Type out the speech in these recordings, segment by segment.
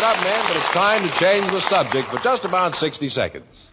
up, men, but it's time to change the subject for just about 60 seconds.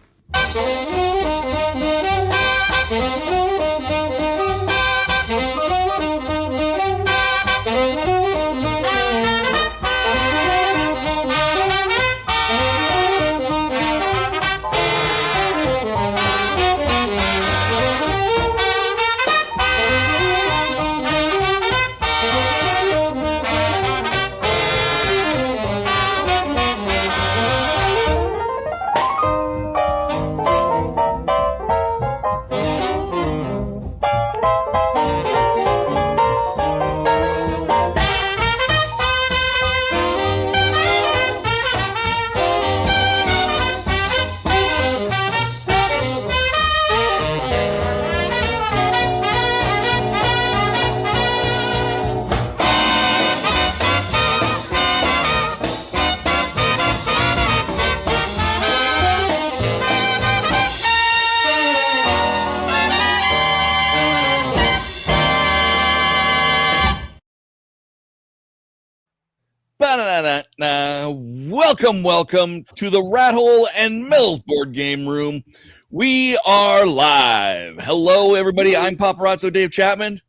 Welcome to the Rat Hole and Mills board game room. We are live. Hello, everybody. I'm Paparazzo Dave Chapman.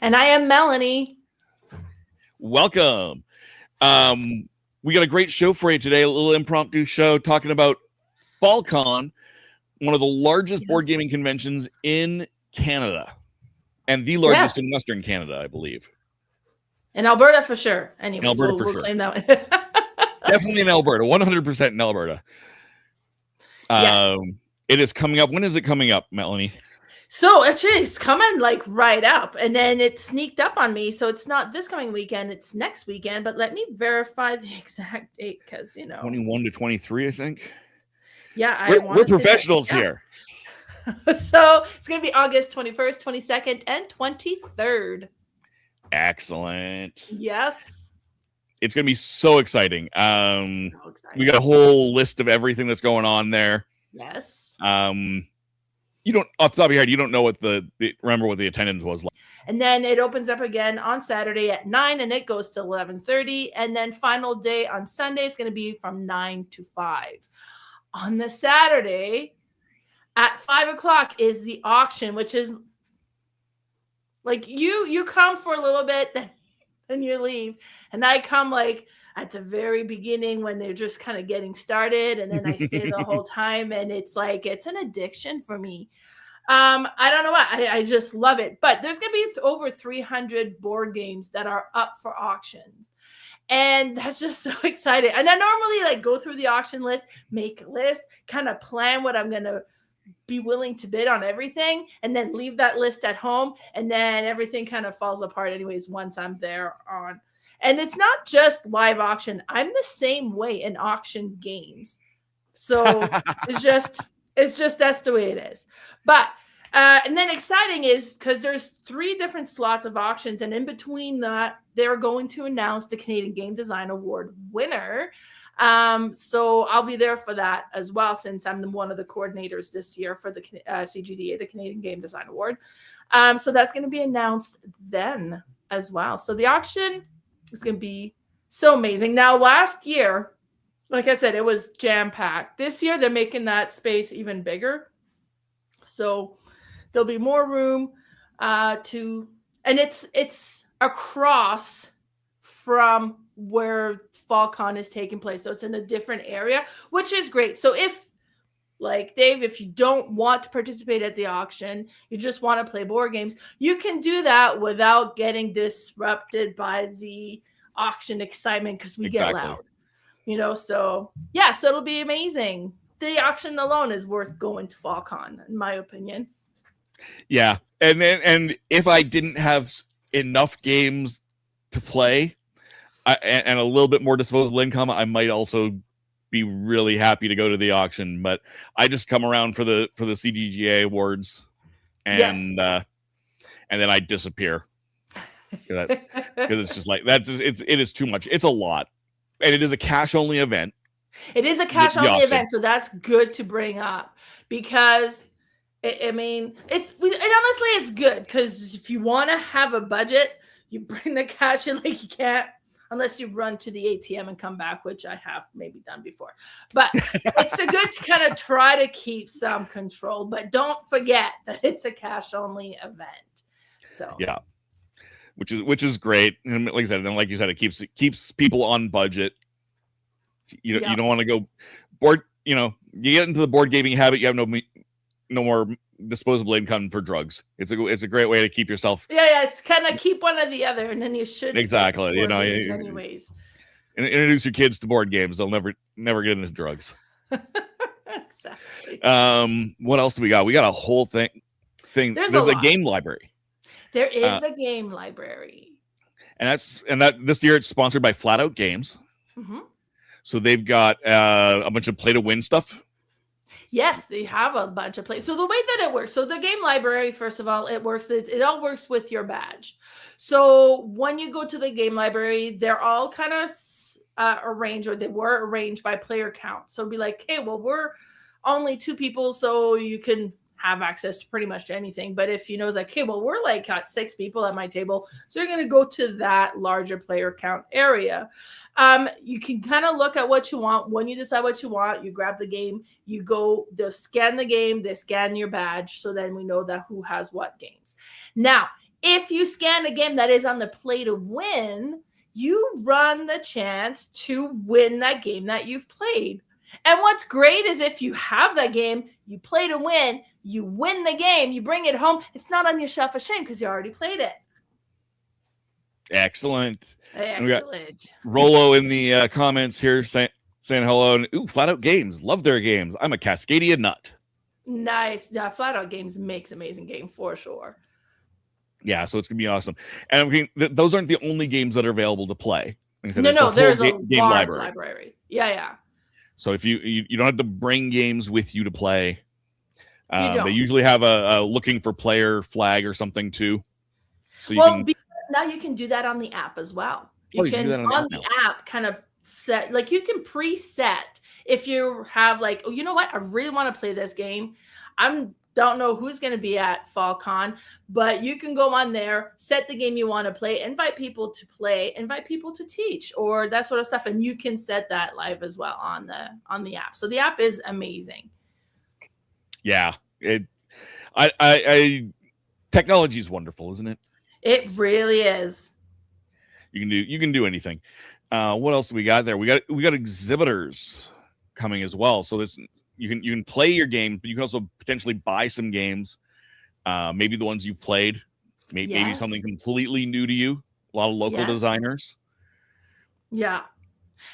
And I am Melanie. Welcome. We got a great show for you today, a little impromptu show talking about Fallcon, one of the largest board gaming conventions in Canada and the largest in Western Canada, I believe. In Alberta for sure. Anyway, we'll sure. Claim that one. Definitely in Alberta, 100% in Alberta. It is coming up. When is it coming up, Melanie? So actually, it's coming like right up, and then it sneaked up on me. So it's not this coming weekend; it's next weekend. But let me verify the exact date because 21 to 23, I think. Yeah, we're professionals here. So it's going to be August 21st, 22nd, and 23rd. Excellent. Yes. It's going to be so exciting. We got a whole list of everything that's going on there. Yes. You don't, off the top of your head, you don't know what remember what the attendance was like. And then it opens up again on Saturday at 9 and it goes to 11:30. And then final day on Sunday is going to be from 9 to 5. On the Saturday at 5 o'clock is the auction, which is like you come for a little bit, then you leave. And I come like at the very beginning when they're just kind of getting started. And then I stay the whole time. And it's like, it's an addiction for me. I don't know what, I just love it. But there's going to be over 300 board games that are up for auctions. And that's just so exciting. And I normally like go through the auction list, make a list, kind of plan what I'm going to be willing to bid on everything, and then leave that list at home. And then everything kind of falls apart anyways once I'm there on. And it's not just live auction. I'm the same way in auction games. So it's just that's the way it is. But and then exciting is because there's 3 different slots of auctions, and in between that, they're going to announce the Canadian Game Design Award winner. So I'll be there for that as well, since I'm one of the coordinators this year for the CGDA, the Canadian Game Design Award. So that's going to be announced then as well. So the auction is going to be so amazing. Now, last year, like I said, it was jam-packed. This year, they're making that space even bigger. So there'll be more room and it's across from where Fallcon is taking place. So it's in a different area, which is great. So if, like Dave, if you don't want to participate at the auction, you just want to play board games, you can do that without getting disrupted by the auction excitement because we get loud. So yeah, so it'll be amazing. The auction alone is worth going to Fallcon, in my opinion. Yeah. And if I didn't have enough games to play, and a little bit more disposable income, I might also be really happy to go to the auction. But I just come around for the CGGA awards, and then I disappear because it's just like it is too much. It's a lot, and it is a cash only event. It is a cash only event, so that's good to bring up because honestly it's good because if you want to have a budget, you bring the cash in. Like you can't. unless you run to the ATM and come back, which I have maybe done before. But it's a good to kind of try to keep some control, but don't forget that it's a cash only event. So yeah, which is great. And like I said, and like you said, it keeps people on budget. You don't want to go board. You get into the board gaming habit, you have no more disposable income for drugs. It's a great way to keep yourself. Yeah, it's kind of keep one or the other, and then you should exactly. Anyways, introduce your kids to board games. They'll never get into drugs. Exactly. What else do we got? We got a whole thing. There's a game library. There is a game library, and that this year it's sponsored by Flat Out Games. Mm-hmm. So they've got a bunch of play to win stuff. Yes, they have a bunch of plays. So the way that it works, so the game library, first of all, it all works with your badge. So when you go to the game library, they're all kind of arranged, or they were arranged by player count. So it'd be like, hey, well, we're only 2 people, so you can have access to pretty much anything. But if it's like, hey, well, we're like got 6 people at my table, so you're going to go to that larger player count area. You can kind of look at what you want. When you decide what you want, you grab the game, you go, they'll scan the game, they scan your badge, so then we know that who has what games. Now, if you scan a game that is on the play to win, you run the chance to win that game that you've played. And what's great is if you have that game, you play to win, you win the game, you bring it home, it's not on your shelf of shame because you already played it. Excellent. Excellent. Rolo in the comments here saying hello. And Flat Out Games. Love their games. I'm a Cascadia nut. Nice. Yeah, Flat Out Games makes amazing game for sure. Yeah, so it's going to be awesome. And those aren't the only games that are available to play. Like I said, there's a game library. Yeah. So if you don't have to bring games with you to play, they usually have a looking for player flag or something too. So now you can do that on the app as well. You can on the app kind of set, like you can preset if you have like, oh, you know what? I really want to play this game. Don't know who's going to be at Fallcon, but you can go on there, set the game you want to play, invite people to play, invite people to teach, or that sort of stuff, and you can set that live as well on the app. So the app is amazing. Yeah, technology is wonderful, isn't it? It really is. You can do anything. What else do we got there? We got exhibitors coming as well. So this. You can play your game, but you can also potentially buy some games, maybe the ones you've played, maybe something completely new to you. A lot of local designers. Yeah.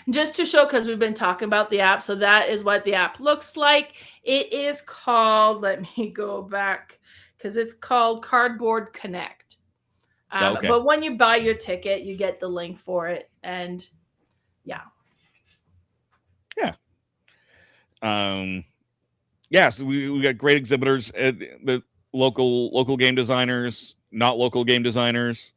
Just to show, because we've been talking about the app, so that is what the app looks like. It is called, let me go back, because it's called Cardboard Connect. Okay. But when you buy your ticket, you get the link for it. And yeah. So we got great exhibitors, the local game designers, not local game designers,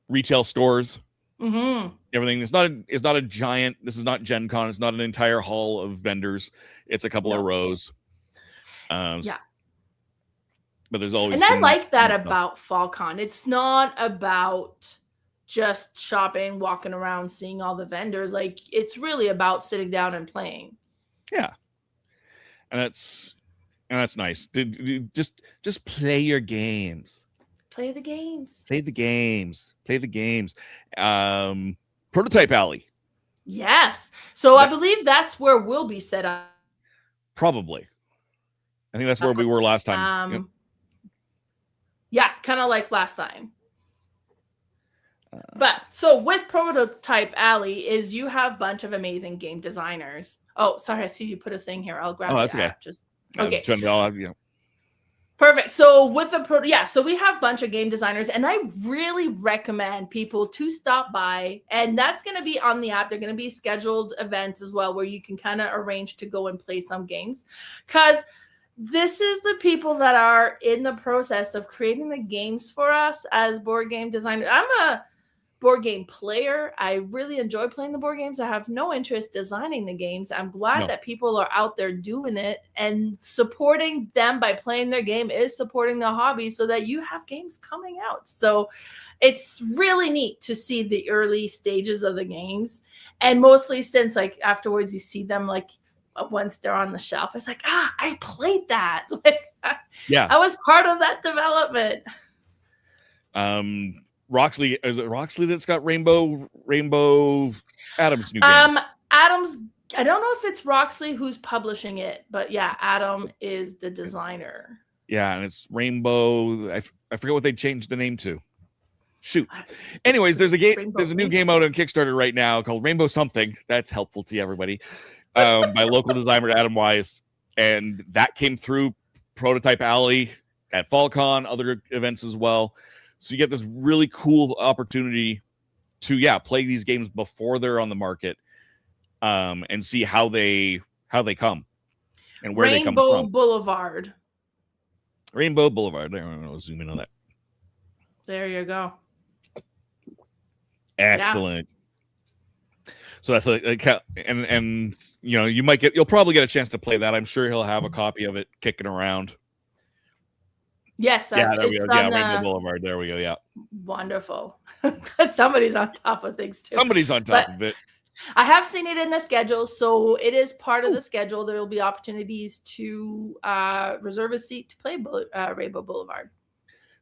retail stores, everything. It's not a giant. This is not Gen Con. It's not an entire hall of vendors. It's a couple of rows. But there's always, and I like that about Fallcon. It's not about just shopping, walking around, seeing all the vendors. Like, it's really about sitting down and playing. Yeah. And that's nice. Just play your games. Play the games. Prototype Alley. Yes. So I believe that's where we'll be set up. Probably. I think that's where we were last time. Yeah, kind of like last time. But so with Prototype Alley is you have a bunch of amazing game designers. Oh, sorry, I see you put a thing here. I'll grab it. That's okay. Okay. Perfect. So with so we have a bunch of game designers, and I really recommend people to stop by, and that's going to be on the app. They're going to be scheduled events as well, where you can kind of arrange to go and play some games, because this is the people that are in the process of creating the games for us as board game designers. board game player. I really enjoy playing the board games. I have no interest designing the games. I'm glad that people are out there doing it, and supporting them by playing their game is supporting the hobby so that you have games coming out. So it's really neat to see the early stages of the games. And mostly since like afterwards you see them like once they're on the shelf, it's like, I played that. Like, I was part of that development. Roxley, is it Roxley that's got Rainbow Adam's new game? Adam's, I don't know if it's Roxley who's publishing it, but yeah, Adam is the designer. Yeah, and it's Rainbow. I forget what they changed the name to. Shoot. Anyways, there's a game. There's a new game out on Kickstarter right now called Rainbow Something. That's helpful to everybody. By local designer Adam Wise, and that came through Prototype Alley at Fallcon, other events as well. So you get this really cool opportunity to play these games before they're on the market, and see how they come and where they come from. Rainbow Boulevard. I'll zoom in on that. There you go. Excellent. Yeah. So that's and you'll probably get a chance to play that. I'm sure he'll have a copy of it kicking around. Yes, there we go. Rainbow Boulevard. There we go. Yeah, wonderful. Somebody's on top of things too. Somebody's on top of it. I have seen it in the schedule, so it is part of the schedule. There will be opportunities to reserve a seat to play Rainbow Boulevard.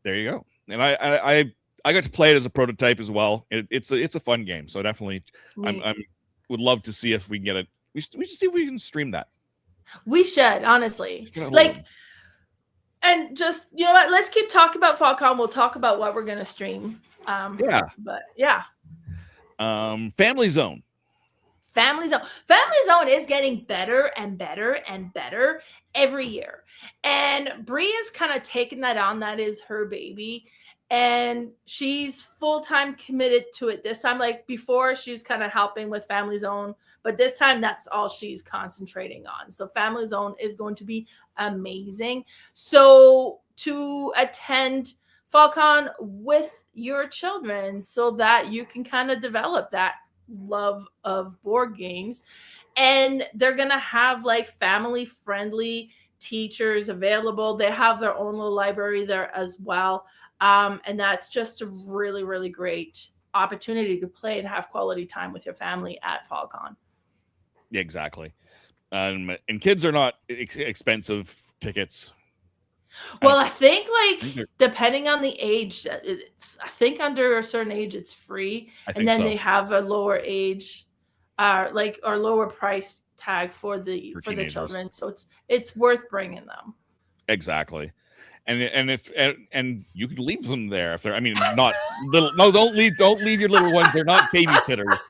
There you go. And I got to play it as a prototype as well. It's a fun game, so definitely I would love to see if we can get it. We should see if we can stream that. We should, honestly. And just, you know what, let's keep talking about Fallcon. We'll talk about what we're going to stream. But yeah. Family Zone. Family Zone is getting better and better and better every year. And Bree has kind of taken that on. That is her baby. And she's full-time committed to it this time. Like before, she was kind of helping with Family Zone, but this time that's all she's concentrating on. So Family Zone is going to be amazing. So to attend Fallcon with your children so that you can kind of develop that love of board games. And they're going to have like family-friendly teachers available. They have their own little library there as well. And that's just a really, really great opportunity to play and have quality time with your family at Fallcon. Yeah, exactly. And kids are not expensive tickets. Well, I think depending on the age, I think under a certain age it's free, and then they have a lower age, or lower price tag for the children. So it's worth bringing them. Exactly. And you could leave them there if they're, not little. No, don't leave your little ones. They're not babysitters.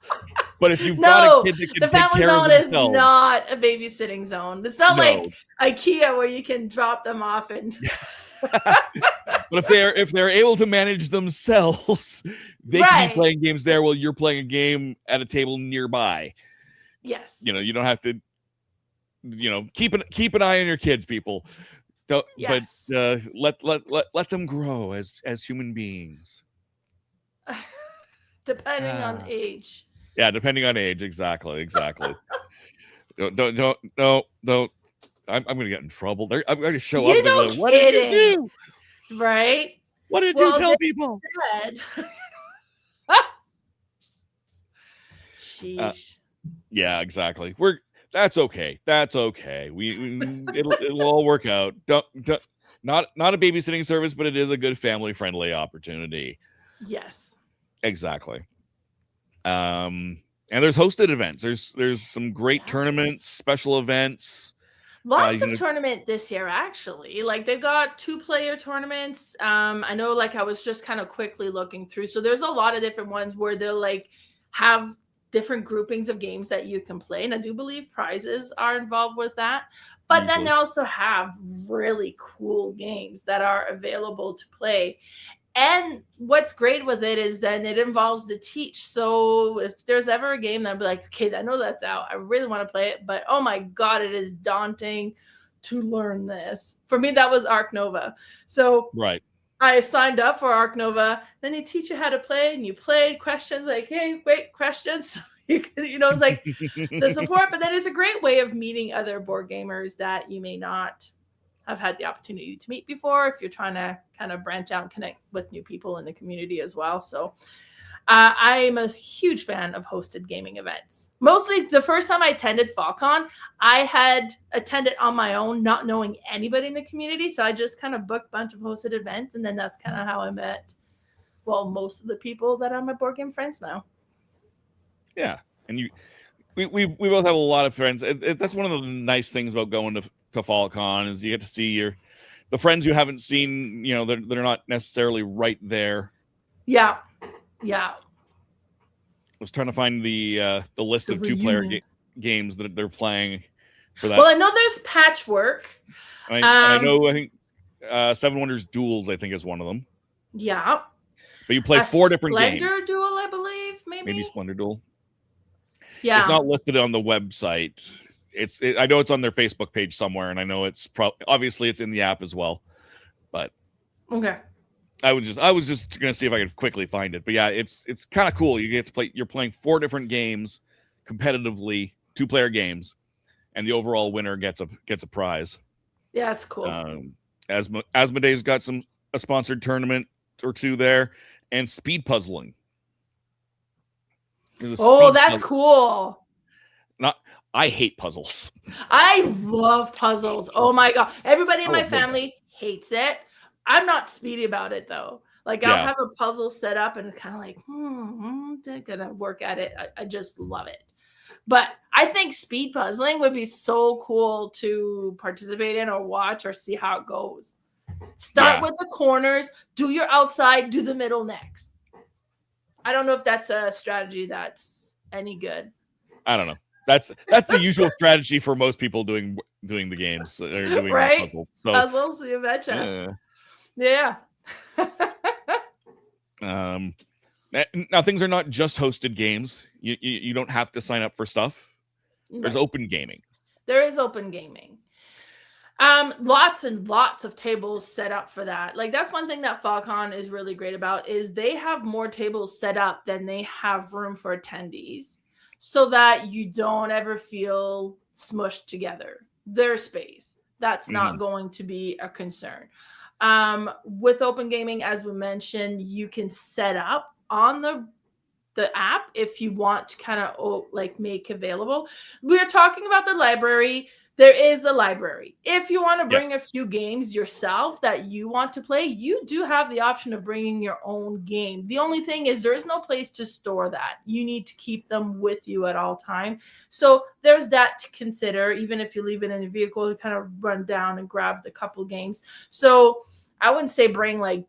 But if you've got a kid that can the take family care zone of is not a babysitting zone. It's not like IKEA where you can drop them off and. But if they're able to manage themselves, they can be playing games there while you're playing a game at a table nearby. Yes. You don't have to. Keep an eye on your kids, people. But let them grow as human beings. Depending on age. Yeah, depending on age, exactly. Don't. I'm gonna get in trouble. I'm gonna show up and go, what did you do? Right? What did you tell people? Sheesh. Yeah, exactly. That's okay. It'll all work out. Not a babysitting service, but it is a good family friendly opportunity. Yes. Exactly. And there's hosted events. There's some great tournaments, special events. Lots of tournament this year, actually. Like they've got 2-player tournaments. I know, I was just kind of quickly looking through. So there's a lot of different ones where they'll have different groupings of games that you can play. And I do believe prizes are involved with that. But then they also have really cool games that are available to play. And what's great with it is then it involves the teach. So if there's ever a game that I'd be like, okay, I know that's out. I really want to play it, but oh my God, it is daunting to learn this. For me, that was Arc Nova. So I signed up for Arc Nova. Then they teach you how to play, and you played questions like, "Hey, wait, questions." It's like the support, but then it's a great way of meeting other board gamers that you may not have had the opportunity to meet before if you're trying to kind of branch out and connect with new people in the community as well. So I'm a huge fan of hosted gaming events. Mostly the first time I attended Fallcon, I had attended on my own, not knowing anybody in the community. So I just kind of booked a bunch of hosted events. And then that's kind of how I met, well, most of the people that are my board game friends now. Yeah. And we both have a lot of friends. That's one of the nice things about going to Fallcon is you get to see the friends you haven't seen, they're not necessarily right there. Yeah. Yeah. I was trying to find the list of two-player games that they're playing for that. Well, I know there's Patchwork. I think Seven Wonders Duels, I think, is one of them. Yeah. But you play 4 different games. Splendor Duel, I believe, Maybe Splendor Duel. Yeah. It's not listed on the website. I know it's on their Facebook page somewhere, and I know it's obviously it's in the app as well. But okay. I was just gonna see if I could quickly find it. But yeah, it's kind of cool. You get to play. You're playing 4 different games competitively, 2-player games, and the overall winner gets a prize. Yeah, it's cool. Asmodee's got a sponsored tournament or 2 there, and speed puzzling. That's cool. I hate puzzles. I love puzzles. Oh my god. Everybody in my family hates it. I'm not speedy about it though. Like I'll have a puzzle set up and kind of like, gonna work at it. I just love it. But I think speed puzzling would be so cool to participate in or watch or see how it goes. Start with the corners, do your outside, do the middle next. I don't know if that's a strategy that's any good. I don't know. That's the usual strategy for most people doing the games or doing right? puzzles. So, puzzles, you betcha. Yeah. Now things are not just hosted games. You don't have to sign up for stuff. There's open gaming. There is open gaming. Lots and lots of tables set up for that. Like that's one thing that Fallcon is really great about is they have more tables set up than they have room for attendees so that you don't ever feel smushed together. Their space. That's not going to be a concern. With open gaming, as we mentioned, you can set up on the app if you want to kind of make available. We're talking about the library. There is a library. If you want to bring a few games yourself that you want to play, you do have the option of bringing your own game. The only thing is there's no place to store that. You need to keep them with you at all time. So there's that to consider, even if you leave it in a vehicle to kind of run down and grab the couple games. So I wouldn't say bring like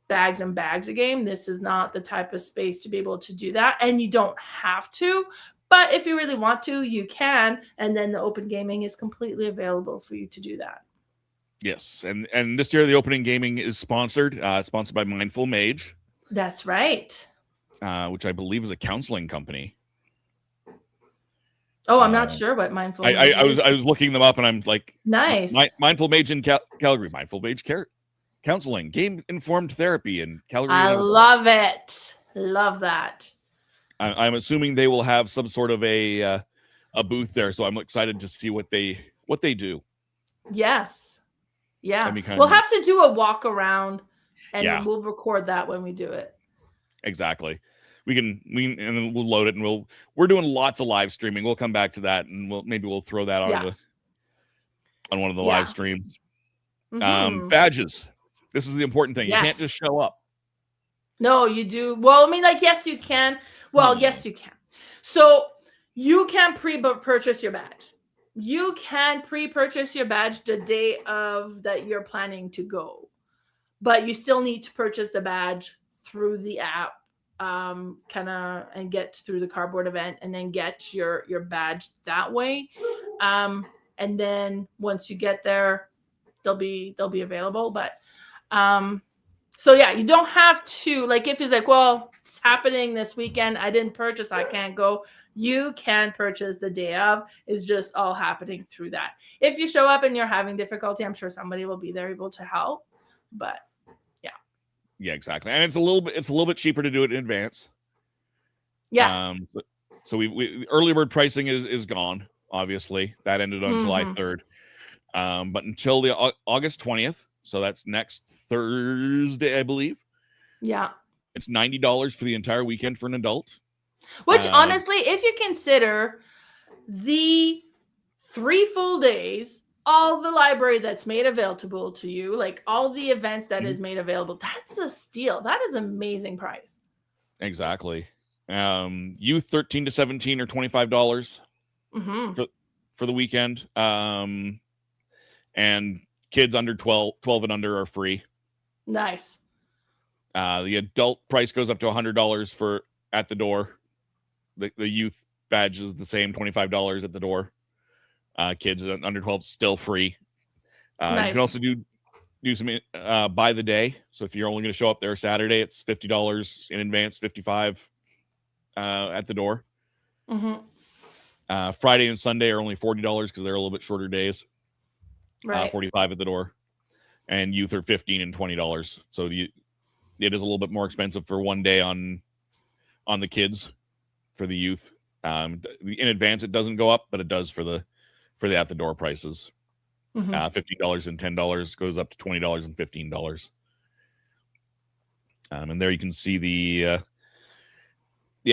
bags and bags of game. This is not the type of space to be able to do that. And you don't have to. But if you really want to, you can. And then the open gaming is completely available for you to do that. Yes. And this year, the opening gaming is sponsored by Mindful Mage. That's right. Which I believe is a counseling company. Oh, I'm not sure what Mindful Mage is. I was looking them up and I'm like, nice. Mindful Mage in Calgary. Mindful Mage counseling, game-informed therapy in Calgary. I love it. Love that. I'm assuming they will have some sort of a booth there, so I'm excited to see what they do. Yes, yeah. We'll have to do a walk around, and we'll record that when we do it. Exactly. And then we'll load it, and we're doing lots of live streaming. We'll come back to that, and we'll throw that on one of the live streams. Badges. This is the important thing. Yes. You can't just show up. No, you do. Well, I mean, like, yes, you can. Well, yes, you can. So you can pre-purchase your badge. You can pre-purchase your badge the day of that you're planning to go. But you still need to purchase the badge through the app, and get through the cardboard event and then get your badge that way. And then once you get there, they'll be available. But so yeah, you don't have to, like, if it's like, well, it's happening this weekend, I didn't purchase, I can't go. You can purchase the day of. It's just all happening through that. If you show up and you're having difficulty, I'm sure somebody will be there able to help. But yeah. Yeah, exactly. And it's a little bit cheaper to do it in advance. Yeah. So we early bird pricing is gone. Obviously, that ended on July 3rd. But until the August 20th, so that's next Thursday, I believe. Yeah. It's $90 for the entire weekend for an adult. Which honestly, if you consider the 3 full days, all the library that's made available to you, like all the events that is made available, that's a steal. That is amazing price. Exactly. Youth 13 to 17 or $25 for the weekend. And kids under 12 and under are free. Nice. The adult price goes up to $100 for at the door. The youth badge is the same, $25 at the door. Kids under 12 still free. Nice. You can also do some by the day. So if you're only going to show up there Saturday, it's $50 in advance, $55 at the door. Friday and Sunday are only $40 because they're a little bit shorter days. Right. $45 at the door, and youth are $15 and $20. So it is a little bit more expensive for one day on the kids for the youth. In advance, it doesn't go up, but it does for the at the door prices. $50 and $10 goes up to $20 and $15. And there you can see the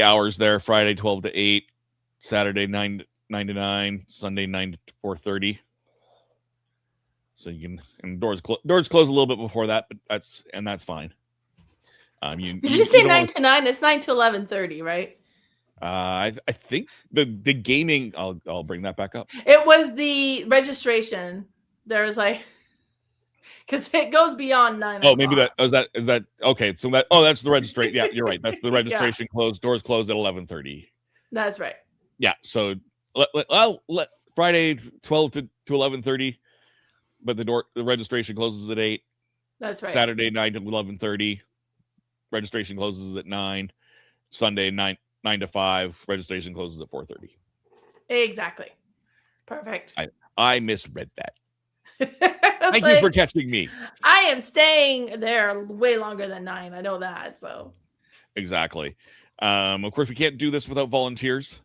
hours there: Friday 12 to 8, Saturday 9 to 9, Sunday 9 to 4:30. So you can, and doors close a little bit before that, but that's fine. Did you say 9 to 9? It's 9 to 11:30, right? I think the gaming. I'll bring that back up. It was the registration. There was because it goes beyond 9. Oh, maybe is that okay? So that's the registration. Yeah, you're right. That's the registration closed. Doors closed at 11:30. That's right. Yeah. So let Friday 12 to 11:30, but the registration closes at 8. That's right. Saturday 9 to 11:30, registration closes at 9. Sunday 9 to 5, registration closes at 4:30. Exactly. Perfect. I misread that. Thank you for catching me. I am staying there way longer than 9. I know that. So exactly. Of course, we can't do this without volunteers.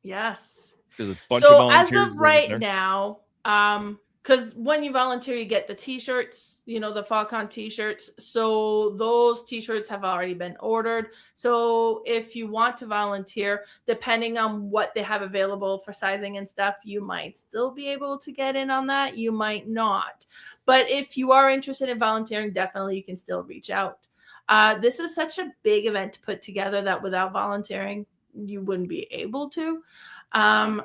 Yes. There's a bunch of volunteers. So as of right now, because when you volunteer, you get the t-shirts, the Fallcon t-shirts. So those t-shirts have already been ordered. So if you want to volunteer, depending on what they have available for sizing and stuff, you might still be able to get in on that. You might not. But if you are interested in volunteering, definitely you can still reach out. This is such a big event to put together that without volunteering, you wouldn't be able to. And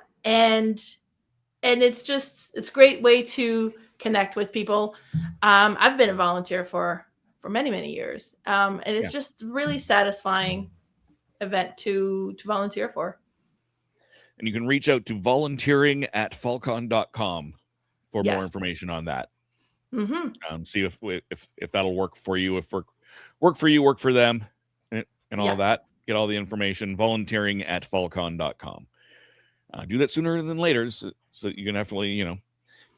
it's a great way to connect with people. I've been a volunteer for many, many years. And it's just really satisfying event to volunteer for. And you can reach out to volunteering@fallcon.com for more information on that. See if that'll work for you. If work for you, work for them, and all that. Get all the information, volunteering@fallcon.com. Do that sooner than later, so you can definitely,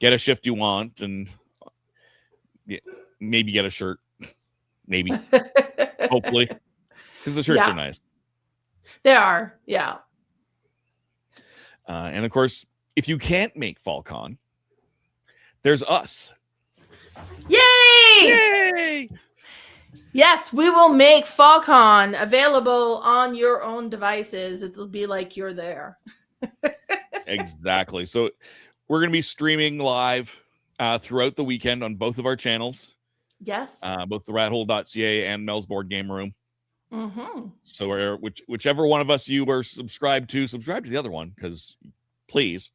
get a shift you want, and maybe get a shirt, maybe, hopefully, because the shirts are nice. They are, yeah. And of course, if you can't make Fallcon, there's us. Yay! Yay! Yes, we will make Fallcon available on your own devices. It'll be like you're there. Exactly. So we're going to be streaming live throughout the weekend on both of our channels. Yes. Both the rathole.ca and Mel's Board Game Room. So whichever one of us you are subscribe to the other one, because please.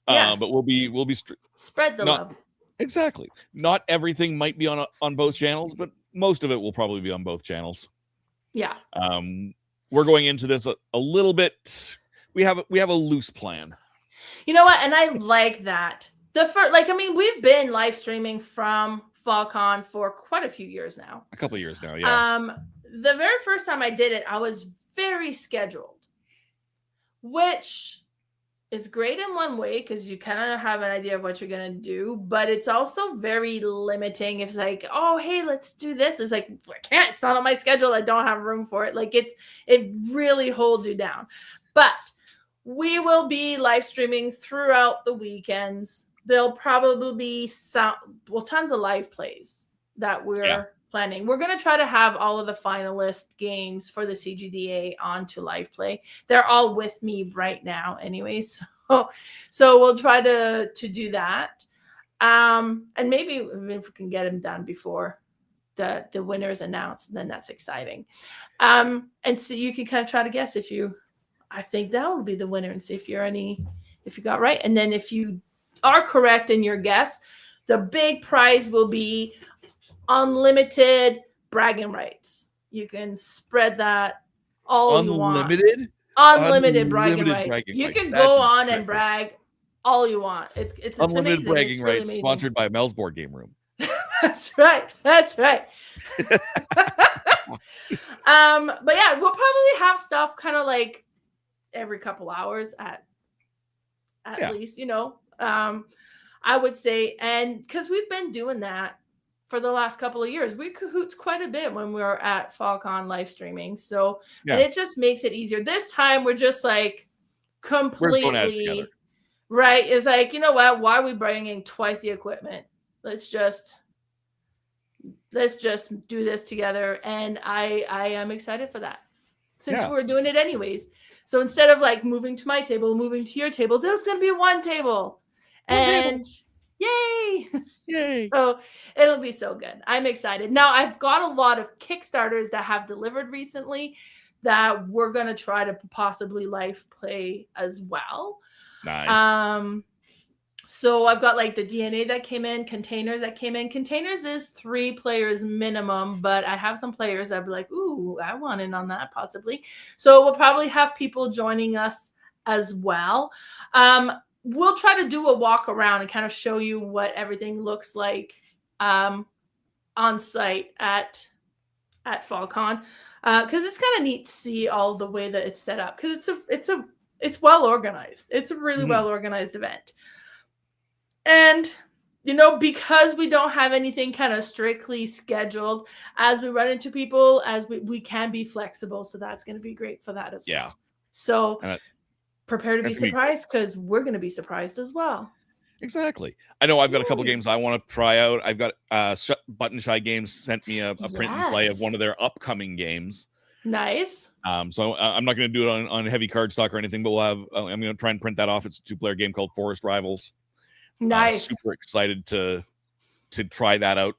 Yes. But we'll be spread the love. Exactly. Not everything might be on both channels, but most of it will probably be on both channels. Yeah. We're going into this a little bit. We have a loose plan. You know what? And I like that. We've been live streaming from Fallcon for quite a few years now. A couple of years now, yeah. The very first time I did it, I was very scheduled, which is great in one way because you kind of have an idea of what you're going to do, but it's also very limiting. If it's like, oh, hey, let's do this. It's like, I can't, it's not on my schedule. I don't have room for it. Like it really holds you down. But we will be live streaming throughout the weekends. There'll probably be tons of live plays that we're planning. We're going to try to have all of the finalist games for the CGDA onto live play. They're all with me right now anyways. So we'll try to do that. And maybe if we can get them done before the winner is announced, then that's exciting. And so you can kind of try to guess I think that would be the winner, and see if you got right. And then if you are correct in your guess, the big prize will be unlimited bragging rights. You can spread that all you want. Unlimited bragging rights. You can go on and brag all you want. It's unlimited amazing. bragging rights, sponsored by Mel's Board Game Room. That's right. But yeah, we'll probably have stuff kind of like every couple hours at least, I would say. And because we've been doing that for the last couple of years, we cahoots quite a bit when we were at Fallcon live streaming. So and it just makes it easier. This time we're just like completely right. It's like, you know what? Why are we bringing twice the equipment? Let's just do this together. And I am excited for that, since we're doing it anyways. So instead of like moving to my table, moving to your table, there's going to be one table. Yay! So it'll be so good. I'm excited. Now I've got a lot of Kickstarters that have delivered recently that we're going to try to possibly live play as well. Nice. So I've got like the DNA that came in, containers that came in. Containers is 3 players minimum, but I have some players that be like, ooh, I want in on that possibly. So we'll probably have people joining us as well. We'll try to do a walk around and kind of show you what everything looks like on site at Fallcon, because it's kind of neat to see all the way that it's set up, because it's well organized. It's a really well organized event. And because we don't have anything kind of strictly scheduled, as we run into people, as we can be flexible, so that's going to be great for that as well. So prepare to be surprised, because we're going to be surprised as well. Exactly. I know I've got a couple games I want to try out. I've got Button Shy Games sent me a print and play of one of their upcoming games. Nice. So I'm not going to do it on heavy cardstock or anything, but I'm going to try and print that off. It's a 2-player game called Forest Rivals. Nice. Super excited to try that out.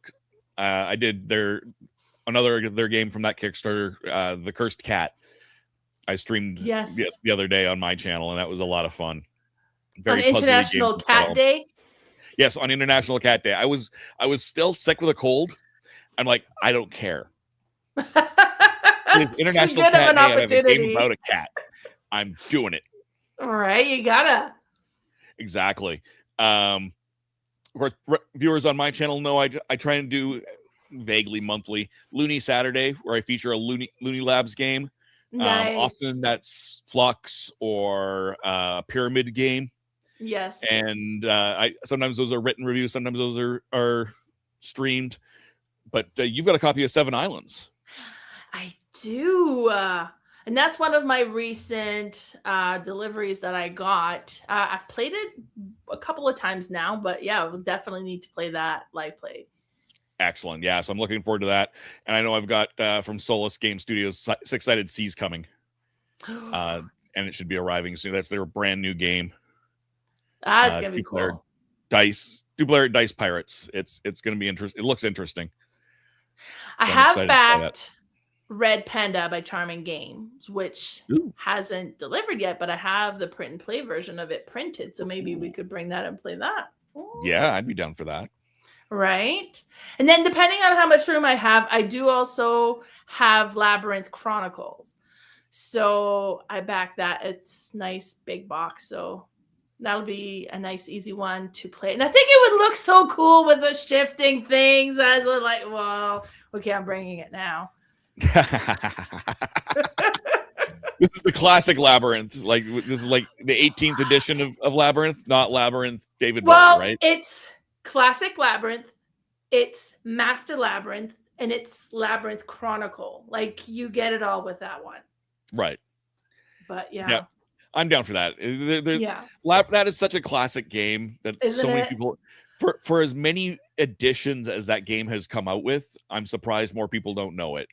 I did their game from that Kickstarter, The Cursed Cat. I streamed the other day on my channel, and that was a lot of fun. Very on International Cat Day? Yes, on International Cat Day. I was still sick with a cold. I'm like, I don't care. It's International Cat Day, and I have a game about a cat. I'm doing it. All right, you gotta. Exactly. Of course, viewers on my channel know I try and do vaguely monthly Looney Saturday, where I feature a Looney Labs game. Nice. Often that's Flux or a Pyramid game. Yes. And sometimes those are written reviews, sometimes those are streamed. But you've got a copy of 7 Islands. I do. And that's one of my recent deliveries that I got. I've played it a couple of times now, but yeah, we'll definitely need to play that live play. Excellent. Yeah, so I'm looking forward to that. And I know I've got from Solus Game Studios, Six Sided Seas coming. And it should be arriving soon. That's their brand new game. It's going to be cool. Two-player dice pirates. It's going to be interesting. It looks interesting. I have backed Red Panda by Charming Games, which hasn't delivered yet, but I have the print and play version of it printed. So maybe we could bring that and play that. Ooh. Yeah, I'd be down for that. Right. And then depending on how much room I have, I do also have Labyrinth Chronicles. So I back that. It's nice big box. So that'll be a nice, easy one to play. And I think it would look so cool with the shifting things. As I'm like, well, okay, I'm bringing it now. This is the classic Labyrinth. Like this is like the 18th edition of Labyrinth, not Labyrinth David Butler, right? It's classic Labyrinth, it's Master Labyrinth, and it's Labyrinth Chronicle. Like you get it all with that one. Right. But yeah. I'm down for that. Yeah. That is such a classic game that Isn't so many it? people for as many editions as that game has come out with, I'm surprised more people don't know it.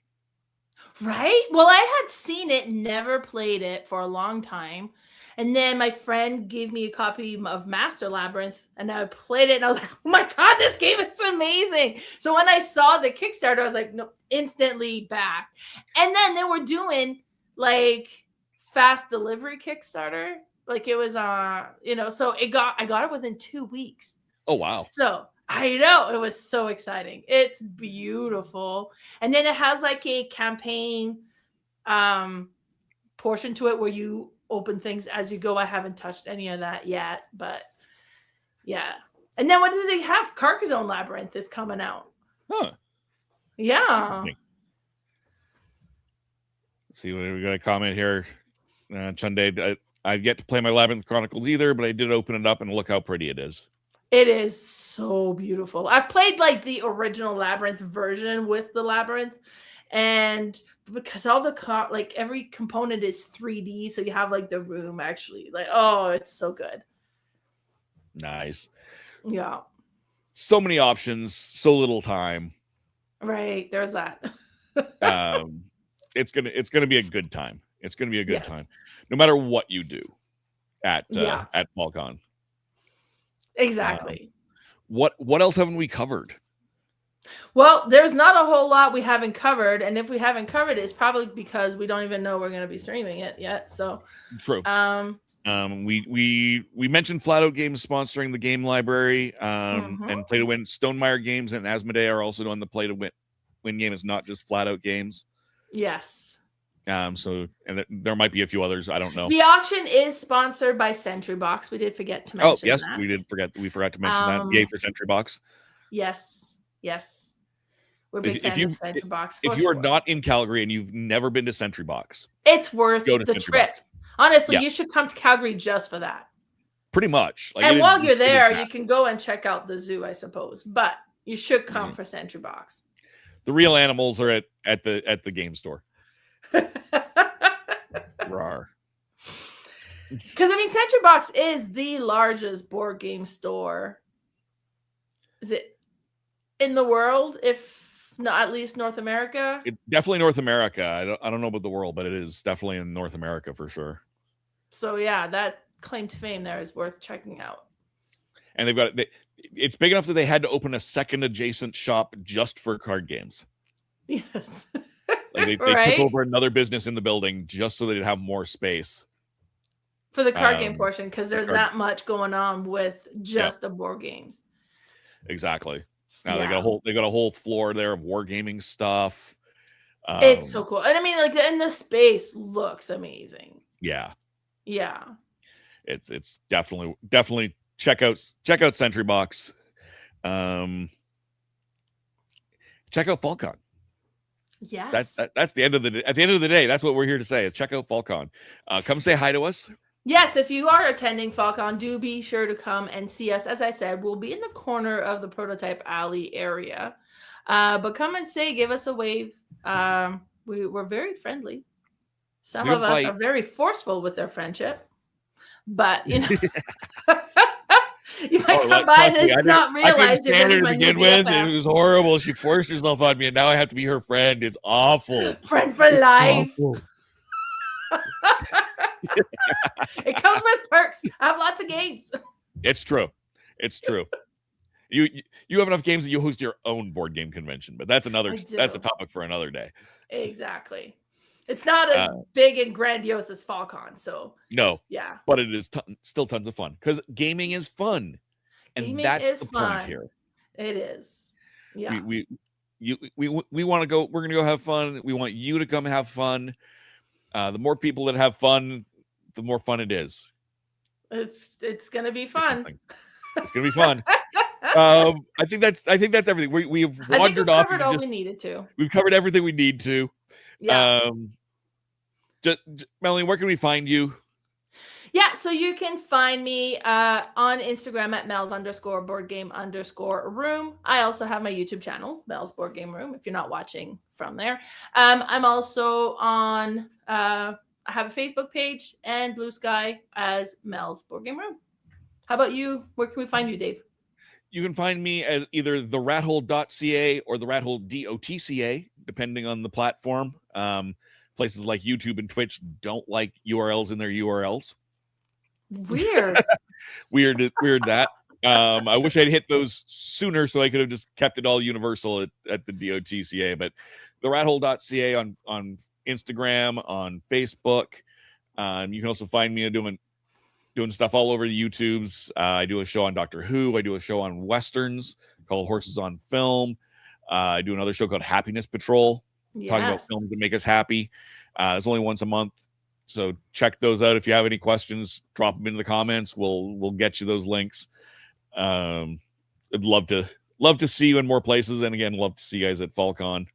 Right? Well, I had seen it, never played it for a long time. And then my friend gave me a copy of Master Labyrinth, and I played it, and I was like, oh my God, this game is amazing. So when I saw the Kickstarter, I was like, no, instantly back. And then they were doing like fast delivery Kickstarter. Like it was so I got it within 2 weeks. Oh wow. So I know, it was so exciting. It's beautiful. And then it has like a campaign portion to it where you open things as you go. I haven't touched any of that yet, but yeah. And then what do they have? Carcassonne Labyrinth is coming out. Huh. Yeah. Let's see what we got a comment here. Chunde, I've yet to play my Labyrinth Chronicles either, but I did open it up and look how pretty it is. It is so beautiful. I've played like the original Labyrinth version with the Labyrinth, and because all the like every component is 3D, so you have like the room actually. Like, oh, it's so good. Nice. Yeah. So many options, so little time. Right. There's that. It's gonna be a good time. It's gonna be a good time, no matter what you do at Fallcon. Exactly. What else haven't we covered? Well, there's not a whole lot we haven't covered, and if we haven't covered it, it's probably because we don't even know we're going to be streaming it yet. So true. We mentioned Flat Out Games sponsoring the game library, and Play to Win. Stonemeyer Games and Asmodee are also doing the Play to Win game. It's not just Flat Out Games. Yes. There might be a few others. I don't know. The auction is sponsored by Sentry Box. We did forget to mention. Oh yes, that. we forgot to mention that. Yay for Sentry Box. Yes. We're big fans of Sentry Box. If you are not in Calgary and you've never been to Sentry Box, it's worth the trip. Box. Honestly, you should come to Calgary just for that. Pretty much. And while you're there, you can go and check out the zoo, I suppose. But you should come for Sentry Box. The real animals are at the game store. Rawr. Because Sentry Box is the largest board game store. Is it in the world? If not, at least North America. Definitely North America. I don't know about the world, but it is definitely in North America for sure. So yeah, that claim to fame there is worth checking out. And they've got it's big enough that they had to open a second adjacent shop just for card games. Yes. Like they took over another business in the building just so they'd have more space for the card game portion, because there's that much going on with just the board games. Exactly. Now they got a whole floor there of wargaming stuff. It's so cool, and and the space looks amazing. Yeah. It's definitely check out Sentry Box. Check out Fallcon. Yes. That's the end of the day. At the end of the day, that's what we're here to say is check out Fallcon. Come say hi to us. Yes, if you are attending Fallcon, do be sure to come and see us. As I said, we'll be in the corner of the Prototype Alley area. But come and give us a wave. We're very friendly. Some of us are very forceful with their friendship. But, you might come by and not realize you're going to begin with. It was horrible. She forced herself on me, and now I have to be her friend. It's awful. Friend for life. It comes with perks. I have lots of games. It's true. You have enough games that you host your own board game convention, but that's a topic for another day. Exactly. It's not as big and grandiose as Fallcon, so no. Yeah. But it is still tons of fun because gaming is fun. And that's the point here. It is. Yeah. We want to go. We're going to go have fun. We want you to come have fun. The more people that have fun, the more fun it is. It's going to be fun. It's going to be fun. I think that's everything. We've wandered off. We've covered all we needed to. We've covered everything we need to. Yeah. Melanie, where can we find you? Yeah, so you can find me on Instagram at Mel's_boardgame_room. I also have my YouTube channel, Mel's Board Game Room, if you're not watching from there. I'm also on, I have a Facebook page and Blue Sky as Mel's Board Game Room. How about you? Where can we find you, Dave? You can find me as either therathole.ca or therathole.dotca, depending on the platform. Places like YouTube and Twitch don't like URLs in their URLs. Weird. weird that. I wish I'd hit those sooner so I could have just kept it all universal at the DOTCA. But therathole.ca on Instagram, on Facebook. You can also find me doing stuff all over the YouTubes. I do a show on Doctor Who. I do a show on Westerns called Horses on Film. I do another show called Happiness Patrol, talking about films that make us happy. It's only once a month. So check those out. If you have any questions, drop them into the comments. We'll get you those links. I'd love to see you in more places. And again, love to see you guys at Fallcon.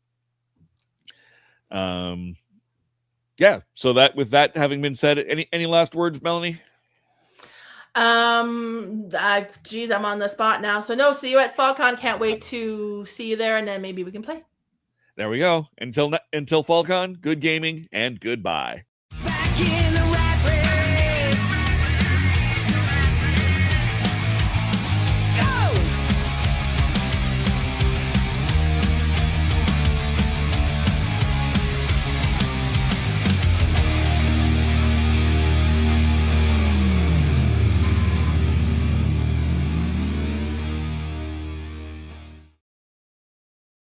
Yeah. So with that having been said, any last words, Melanie? Geez, I'm on the spot now. So no, see you at Fallcon. Can't wait to see you there, and then maybe we can play. There we go. Until Fallcon, good gaming and goodbye. Back in